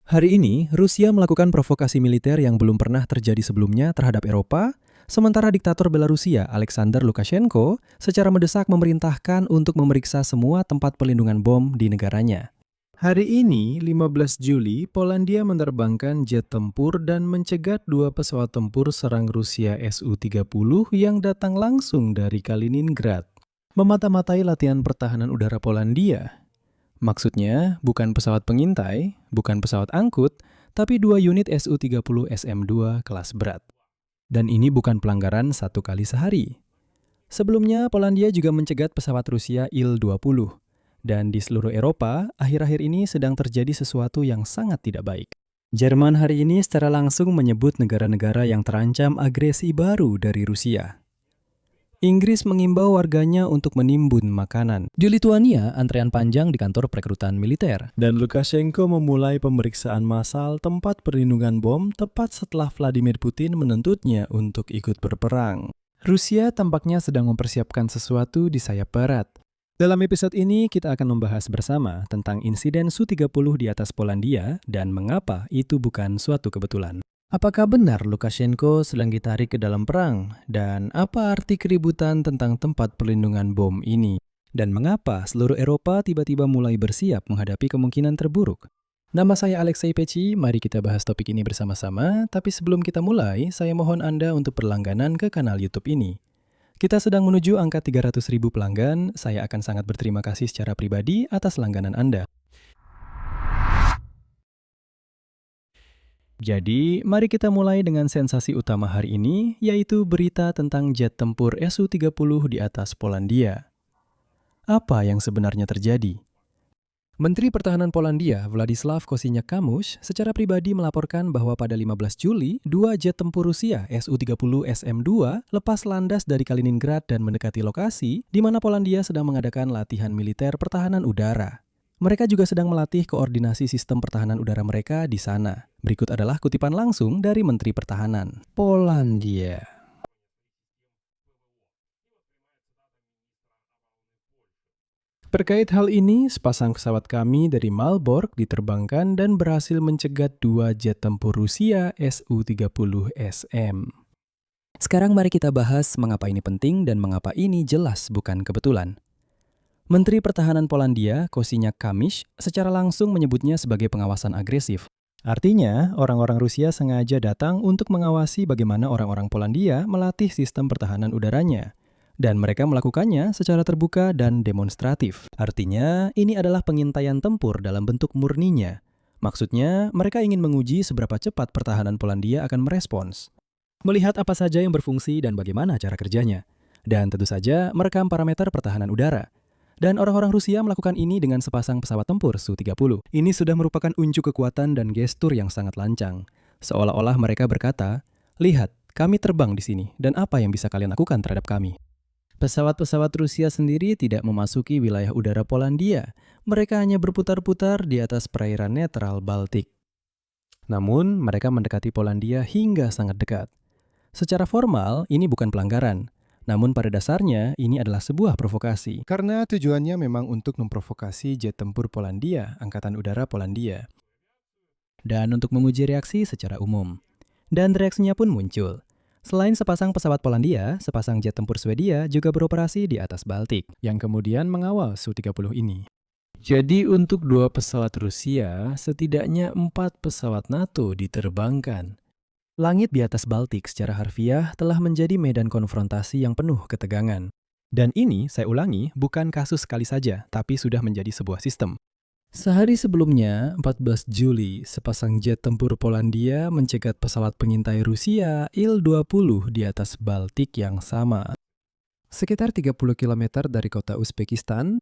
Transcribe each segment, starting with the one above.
Hari ini, Rusia melakukan provokasi militer yang belum pernah terjadi sebelumnya terhadap Eropa, sementara diktator Belarusia Alexander Lukashenko secara mendesak memerintahkan untuk memeriksa semua tempat pelindungan bom di negaranya. Hari ini, 15 Juli, Polandia menerbangkan jet tempur dan mencegat dua pesawat tempur serang Rusia Su-30 yang datang langsung dari Kaliningrad. Memata-matai latihan pertahanan udara Polandia. Maksudnya, bukan pesawat pengintai, bukan pesawat angkut, tapi dua unit Su-30 SM-2 kelas berat. Dan ini bukan pelanggaran satu kali sehari. Sebelumnya, Polandia juga mencegat pesawat Rusia Il-20. Dan di seluruh Eropa, akhir-akhir ini sedang terjadi sesuatu yang sangat tidak baik. Jerman hari ini secara langsung menyebut negara-negara yang terancam agresi baru dari Rusia. Inggris mengimbau warganya untuk menimbun makanan. Di Lituania, antrean panjang di kantor perekrutan militer. Dan Lukashenko memulai pemeriksaan massal tempat perlindungan bom tepat setelah Vladimir Putin menuntutnya untuk ikut berperang. Rusia tampaknya sedang mempersiapkan sesuatu di sayap barat. Dalam episode ini, kita akan membahas bersama tentang insiden Su-30 di atas Polandia dan mengapa itu bukan suatu kebetulan. Apakah benar Lukashenko sedang ditarik ke dalam perang? Dan apa arti keributan tentang tempat perlindungan bom ini? Dan mengapa seluruh Eropa tiba-tiba mulai bersiap menghadapi kemungkinan terburuk? Nama saya Alexei Peci, mari kita bahas topik ini bersama-sama. Tapi sebelum kita mulai, saya mohon Anda untuk berlangganan ke kanal YouTube ini. Kita sedang menuju angka 300.000 pelanggan, saya akan sangat berterima kasih secara pribadi atas langganan Anda. Jadi, mari kita mulai dengan sensasi utama hari ini, yaitu berita tentang jet tempur Su-30 di atas Polandia. Apa yang sebenarnya terjadi? Menteri Pertahanan Polandia, Władysław Kosiniak-Kamysz, secara pribadi melaporkan bahwa pada 15 Juli, dua jet tempur Rusia Su-30 SM-2 lepas landas dari Kaliningrad dan mendekati lokasi di mana Polandia sedang mengadakan latihan militer pertahanan udara. Mereka juga sedang melatih koordinasi sistem pertahanan udara mereka di sana. Berikut adalah kutipan langsung dari Menteri Pertahanan. Polandia. Terkait hal ini, sepasang pesawat kami dari Malbork diterbangkan dan berhasil mencegat dua jet tempur Rusia Su-30 SM. Sekarang mari kita bahas mengapa ini penting dan mengapa ini jelas bukan kebetulan. Menteri Pertahanan Polandia, Kosiniak-Kamysz, secara langsung menyebutnya sebagai pengawasan agresif. Artinya, orang-orang Rusia sengaja datang untuk mengawasi bagaimana orang-orang Polandia melatih sistem pertahanan udaranya. Dan mereka melakukannya secara terbuka dan demonstratif. Artinya, ini adalah pengintaian tempur dalam bentuk murninya. Maksudnya, mereka ingin menguji seberapa cepat pertahanan Polandia akan merespons. Melihat apa saja yang berfungsi dan bagaimana cara kerjanya. Dan tentu saja, merekam parameter pertahanan udara. Dan orang-orang Rusia melakukan ini dengan sepasang pesawat tempur Su-30. Ini sudah merupakan unjuk kekuatan dan gestur yang sangat lancang. Seolah-olah mereka berkata, "Lihat, kami terbang di sini, dan apa yang bisa kalian lakukan terhadap kami?" Pesawat-pesawat Rusia sendiri tidak memasuki wilayah udara Polandia. Mereka hanya berputar-putar di atas perairan netral Baltik. Namun, mereka mendekati Polandia hingga sangat dekat. Secara formal, ini bukan pelanggaran. Namun pada dasarnya, ini adalah sebuah provokasi. Karena tujuannya memang untuk memprovokasi jet tempur Polandia, Angkatan Udara Polandia. Dan untuk menguji reaksi secara umum. Dan reaksinya pun muncul. Selain sepasang pesawat Polandia, sepasang jet tempur Swedia juga beroperasi di atas Baltik, yang kemudian mengawal Su-30 ini. Jadi untuk dua pesawat Rusia, setidaknya 4 pesawat NATO diterbangkan. Langit di atas Baltik secara harfiah telah menjadi medan konfrontasi yang penuh ketegangan. Dan ini, saya ulangi, bukan kasus sekali saja, tapi sudah menjadi sebuah sistem. Sehari sebelumnya, 14 Juli, sepasang jet tempur Polandia mencegat pesawat pengintai Rusia Il-20 di atas Baltik yang sama. Sekitar 30 km dari kota Uzbekistan,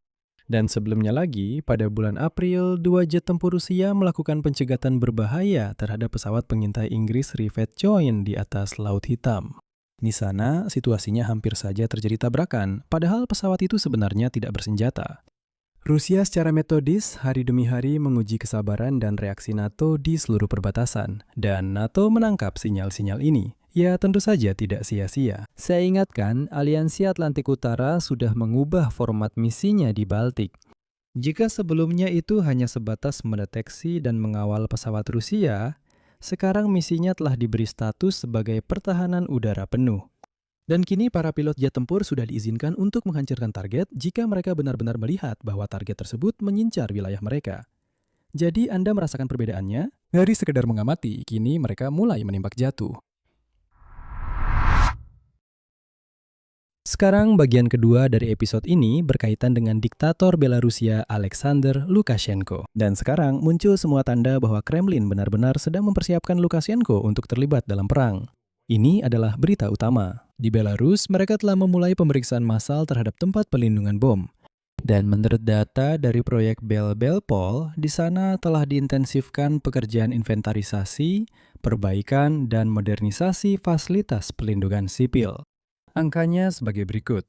dan sebelumnya lagi, pada bulan April, dua jet tempur Rusia melakukan pencegatan berbahaya terhadap pesawat pengintai Inggris Rivet Joint di atas Laut Hitam. Di sana, situasinya hampir saja terjadi tabrakan, padahal pesawat itu sebenarnya tidak bersenjata. Rusia secara metodis hari demi hari menguji kesabaran dan reaksi NATO di seluruh perbatasan, dan NATO menangkap sinyal-sinyal ini. Ya tentu saja tidak sia-sia. Saya ingatkan, Aliansi Atlantik Utara sudah mengubah format misinya di Baltik. Jika sebelumnya itu hanya sebatas mendeteksi dan mengawal pesawat Rusia, sekarang misinya telah diberi status sebagai pertahanan udara penuh. Dan kini para pilot jet tempur sudah diizinkan untuk menghancurkan target jika mereka benar-benar melihat bahwa target tersebut mengincar wilayah mereka. Jadi Anda merasakan perbedaannya? Dari sekedar mengamati, kini mereka mulai menembak jatuh. Sekarang bagian kedua dari episode ini berkaitan dengan diktator Belarusia Alexander Lukashenko. Dan sekarang muncul semua tanda bahwa Kremlin benar-benar sedang mempersiapkan Lukashenko untuk terlibat dalam perang. Ini adalah berita utama. Di Belarus, mereka telah memulai pemeriksaan massal terhadap tempat pelindungan bom. Dan menurut data dari proyek Belbelpol, di sana telah diintensifkan pekerjaan inventarisasi, perbaikan, dan modernisasi fasilitas pelindungan sipil. Angkanya sebagai berikut.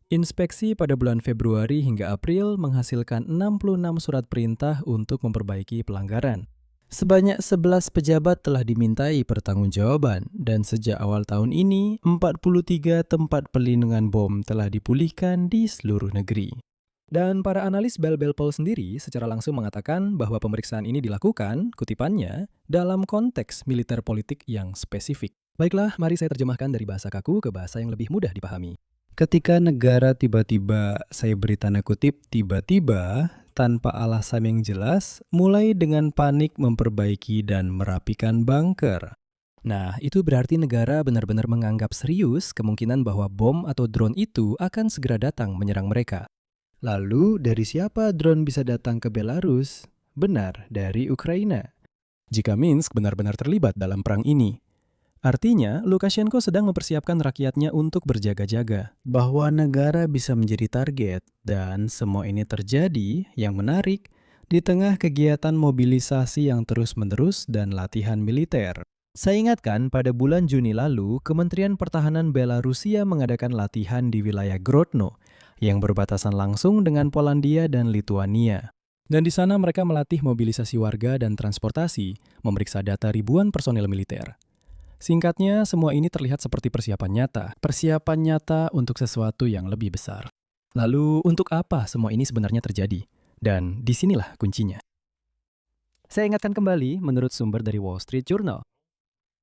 Inspeksi pada bulan Februari hingga April menghasilkan 66 surat perintah untuk memperbaiki pelanggaran. Sebanyak 11 pejabat telah dimintai pertanggungjawaban, dan sejak awal tahun ini, 43 tempat pelindungan bom telah dipulihkan di seluruh negeri. Dan para analis Belbelpol sendiri secara langsung mengatakan bahwa pemeriksaan ini dilakukan, kutipannya, dalam konteks militer politik yang spesifik. Baiklah, mari saya terjemahkan dari bahasa kaku ke bahasa yang lebih mudah dipahami. Ketika negara tiba-tiba, saya beri tanda kutip, tiba-tiba, tanpa alasan yang jelas, mulai dengan panik memperbaiki dan merapikan bunker. Nah, itu berarti negara benar-benar menganggap serius kemungkinan bahwa bom atau drone itu akan segera datang menyerang mereka. Lalu, dari siapa drone bisa datang ke Belarus? Benar, dari Ukraina. Jika Minsk benar-benar terlibat dalam perang ini, artinya Lukashenko sedang mempersiapkan rakyatnya untuk berjaga-jaga. Bahwa negara bisa menjadi target, dan semua ini terjadi, yang menarik, di tengah kegiatan mobilisasi yang terus-menerus dan latihan militer. Saya ingatkan pada bulan Juni lalu, Kementerian Pertahanan Belarusia mengadakan latihan di wilayah Grodno, yang berbatasan langsung dengan Polandia dan Lituania. Dan di sana mereka melatih mobilisasi warga dan transportasi, memeriksa data ribuan personel militer. Singkatnya, semua ini terlihat seperti persiapan nyata untuk sesuatu yang lebih besar. Lalu, untuk apa semua ini sebenarnya terjadi? Dan disinilah kuncinya. Saya ingatkan kembali menurut sumber dari Wall Street Journal.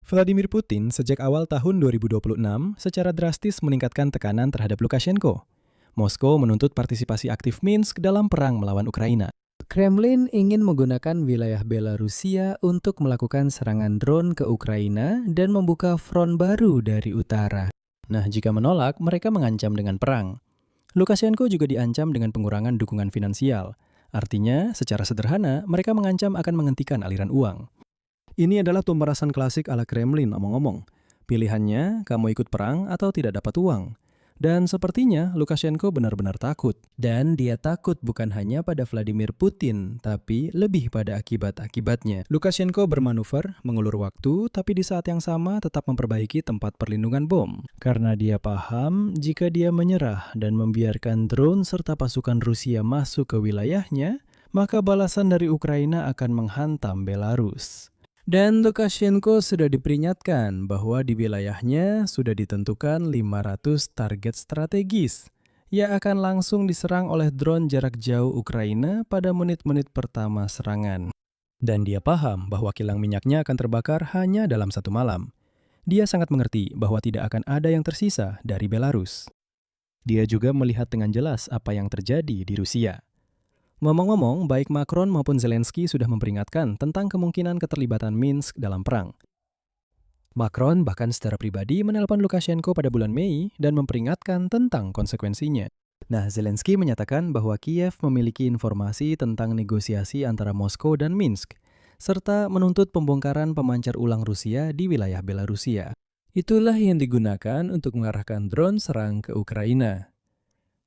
Vladimir Putin sejak awal tahun 2026 secara drastis meningkatkan tekanan terhadap Lukashenko. Moskow menuntut partisipasi aktif Minsk dalam perang melawan Ukraina. Kremlin ingin menggunakan wilayah Belarusia untuk melakukan serangan drone ke Ukraina dan membuka front baru dari utara. Nah, jika menolak, mereka mengancam dengan perang. Lukashenko juga diancam dengan pengurangan dukungan finansial. Artinya, secara sederhana, mereka mengancam akan menghentikan aliran uang. Ini adalah pemerasan klasik ala Kremlin, omong-omong. Pilihannya, kamu ikut perang atau tidak dapat uang. Dan sepertinya Lukashenko benar-benar takut. Dan dia takut bukan hanya pada Vladimir Putin, tapi lebih pada akibat-akibatnya. Lukashenko bermanuver, mengulur waktu, tapi di saat yang sama tetap memperbaiki tempat perlindungan bom. Karena dia paham, jika dia menyerah dan membiarkan drone serta pasukan Rusia masuk ke wilayahnya, maka balasan dari Ukraina akan menghantam Belarus. Dan Lukashenko sudah diperingatkan bahwa di wilayahnya sudah ditentukan 500 target strategis yang akan langsung diserang oleh drone jarak jauh Ukraina pada menit-menit pertama serangan. Dan dia paham bahwa kilang minyaknya akan terbakar hanya dalam satu malam. Dia sangat mengerti bahwa tidak akan ada yang tersisa dari Belarus. Dia juga melihat dengan jelas apa yang terjadi di Rusia. Ngomong-ngomong, baik Macron maupun Zelensky sudah memperingatkan tentang kemungkinan keterlibatan Minsk dalam perang. Macron bahkan secara pribadi menelpon Lukashenko pada bulan Mei dan memperingatkan tentang konsekuensinya. Nah, Zelensky menyatakan bahwa Kiev memiliki informasi tentang negosiasi antara Moskow dan Minsk, serta menuntut pembongkaran pemancar ulang Rusia di wilayah Belarusia. Itulah yang digunakan untuk mengarahkan drone serang ke Ukraina.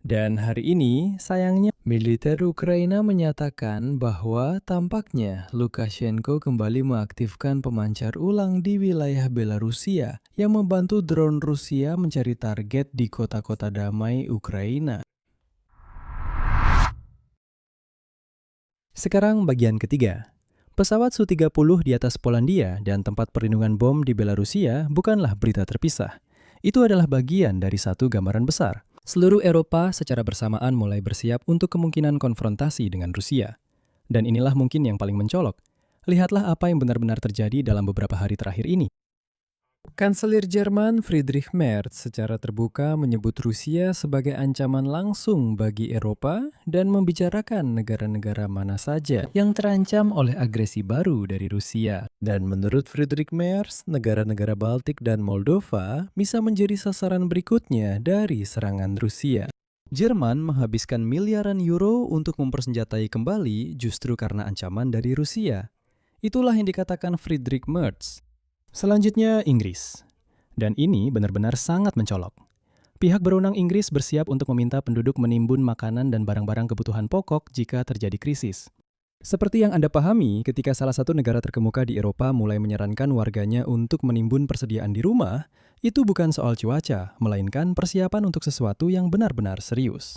Dan hari ini, sayangnya, militer Ukraina menyatakan bahwa tampaknya Lukashenko kembali mengaktifkan pemancar ulang di wilayah Belarusia yang membantu drone Rusia mencari target di kota-kota damai Ukraina. Sekarang bagian ketiga. Pesawat Su-30 di atas Polandia dan tempat perlindungan bom di Belarusia bukanlah berita terpisah. Itu adalah bagian dari satu gambaran besar. Seluruh Eropa secara bersamaan mulai bersiap untuk kemungkinan konfrontasi dengan Rusia. Dan inilah mungkin yang paling mencolok. Lihatlah apa yang benar-benar terjadi dalam beberapa hari terakhir ini. Kanselir Jerman Friedrich Merz secara terbuka menyebut Rusia sebagai ancaman langsung bagi Eropa dan membicarakan negara-negara mana saja yang terancam oleh agresi baru dari Rusia. Dan menurut Friedrich Merz, negara-negara Baltik dan Moldova bisa menjadi sasaran berikutnya dari serangan Rusia. Jerman menghabiskan miliaran euro untuk mempersenjatai kembali justru karena ancaman dari Rusia. Itulah yang dikatakan Friedrich Merz. Selanjutnya Inggris. Dan ini benar-benar sangat mencolok. Pihak berwenang Inggris bersiap untuk meminta penduduk menimbun makanan dan barang-barang kebutuhan pokok jika terjadi krisis. Seperti yang Anda pahami, ketika salah satu negara terkemuka di Eropa mulai menyarankan warganya untuk menimbun persediaan di rumah, itu bukan soal cuaca, melainkan persiapan untuk sesuatu yang benar-benar serius.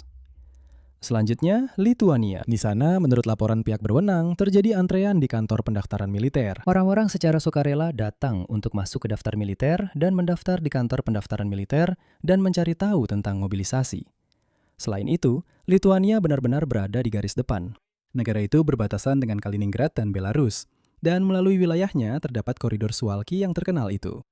Selanjutnya, Lituania. Di sana, menurut laporan pihak berwenang, terjadi antrean di kantor pendaftaran militer. Orang-orang secara sukarela datang untuk masuk ke daftar militer dan mendaftar di kantor pendaftaran militer dan mencari tahu tentang mobilisasi. Selain itu, Lituania benar-benar berada di garis depan. Negara itu berbatasan dengan Kaliningrad dan Belarus, dan melalui wilayahnya terdapat koridor Suwalki yang terkenal itu.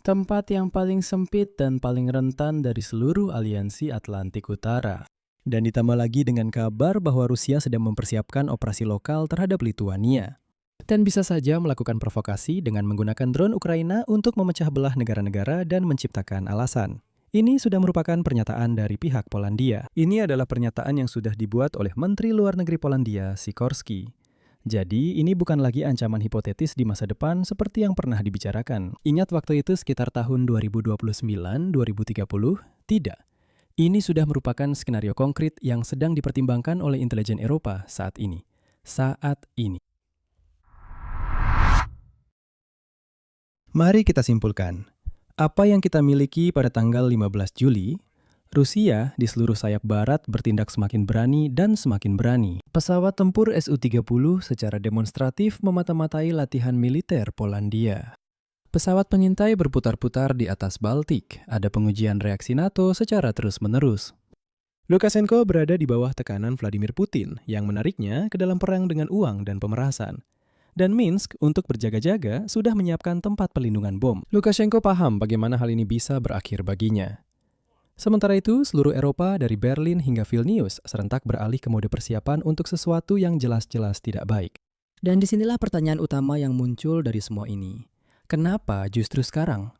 Tempat yang paling sempit dan paling rentan dari seluruh aliansi Atlantik Utara. Dan ditambah lagi dengan kabar bahwa Rusia sedang mempersiapkan operasi lokal terhadap Lituania. Dan bisa saja melakukan provokasi dengan menggunakan drone Ukraina untuk memecah belah negara-negara dan menciptakan alasan. Ini sudah merupakan pernyataan dari pihak Polandia. Ini adalah pernyataan yang sudah dibuat oleh Menteri Luar Negeri Polandia, Sikorski. Jadi, ini bukan lagi ancaman hipotetis di masa depan seperti yang pernah dibicarakan. Ingat waktu itu sekitar tahun 2029-2030? Tidak. Ini sudah merupakan skenario konkret yang sedang dipertimbangkan oleh intelijen Eropa saat ini. Mari kita simpulkan. Apa yang kita miliki pada tanggal 15 Juli, Rusia di seluruh sayap barat bertindak semakin berani dan semakin berani. Pesawat tempur Su-30 secara demonstratif memata-matai latihan militer Polandia. Pesawat pengintai berputar-putar di atas Baltik. Ada pengujian reaksi NATO secara terus-menerus. Lukashenko berada di bawah tekanan Vladimir Putin yang menariknya ke dalam perang dengan uang dan pemerasan. Dan Minsk untuk berjaga-jaga sudah menyiapkan tempat pelindungan bom. Lukashenko paham bagaimana hal ini bisa berakhir baginya. Sementara itu, seluruh Eropa dari Berlin hingga Vilnius serentak beralih ke mode persiapan untuk sesuatu yang jelas-jelas tidak baik. Dan disinilah pertanyaan utama yang muncul dari semua ini. Kenapa justru sekarang?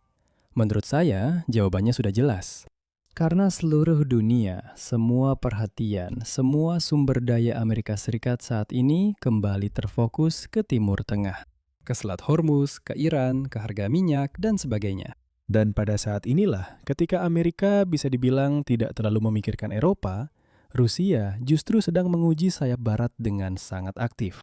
Menurut saya, jawabannya sudah jelas. Karena seluruh dunia, semua perhatian, semua sumber daya Amerika Serikat saat ini kembali terfokus ke Timur Tengah. Ke Selat Hormuz, ke Iran, ke harga minyak, dan sebagainya. Dan pada saat inilah, ketika Amerika bisa dibilang tidak terlalu memikirkan Eropa, Rusia justru sedang menguji sayap barat dengan sangat aktif.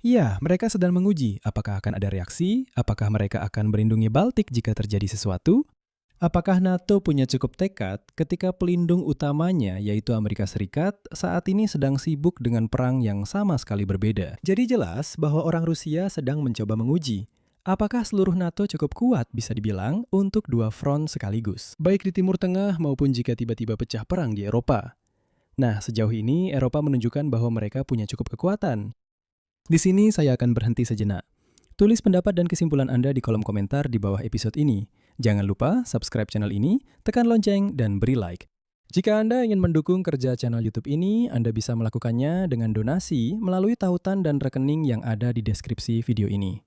Ya, mereka sedang menguji apakah akan ada reaksi, apakah mereka akan melindungi Baltik jika terjadi sesuatu, apakah NATO punya cukup tekad ketika pelindung utamanya yaitu Amerika Serikat saat ini sedang sibuk dengan perang yang sama sekali berbeda. Jadi jelas bahwa orang Rusia sedang mencoba menguji apakah seluruh NATO cukup kuat bisa dibilang untuk dua front sekaligus, baik di Timur Tengah maupun jika tiba-tiba pecah perang di Eropa. Nah, sejauh ini Eropa menunjukkan bahwa mereka punya cukup kekuatan. Di sini saya akan berhenti sejenak. Tulis pendapat dan kesimpulan Anda di kolom komentar di bawah episode ini. Jangan lupa subscribe channel ini, tekan lonceng, dan beri like. Jika Anda ingin mendukung kerja channel YouTube ini, Anda bisa melakukannya dengan donasi melalui tautan dan rekening yang ada di deskripsi video ini.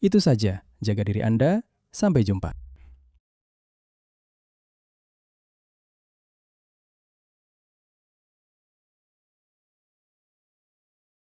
Itu saja, jaga diri Anda, sampai jumpa.